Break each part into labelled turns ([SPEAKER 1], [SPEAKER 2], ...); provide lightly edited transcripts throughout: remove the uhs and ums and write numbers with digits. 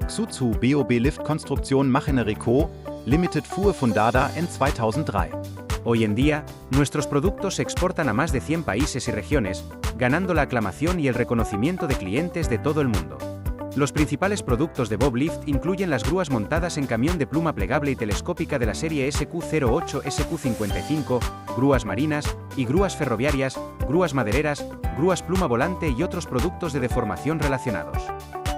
[SPEAKER 1] Xuzhou BOB Lift-Konstruktion Machine Reco Limited fuhr fundada en 2003.
[SPEAKER 2] Hoy en día, nuestros productos se exportan a más de 100 países y regiones, ganando la aclamación y el reconocimiento de clientes de todo el mundo. Los principales productos de Bob Lift incluyen las grúas montadas en camión de pluma plegable y telescópica de la serie SQ08, SQ55, grúas marinas y grúas ferroviarias, grúas madereras, grúas pluma volante y otros productos de deformación relacionados.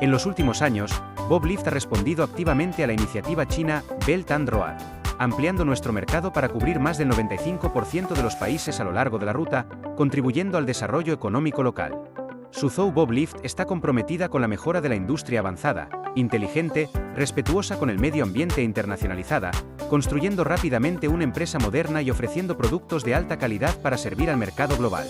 [SPEAKER 2] En los últimos años, Bob Lift ha respondido activamente a la iniciativa china Belt and Road, ampliando nuestro mercado para cubrir más del 95% de los países a lo largo de la ruta, contribuyendo al desarrollo económico local. Suzhou Bob Lift está comprometida con la mejora de la industria avanzada, inteligente, respetuosa con el medio ambiente e internacionalizada, construyendo rápidamente una empresa moderna y ofreciendo productos de alta calidad para servir al mercado global.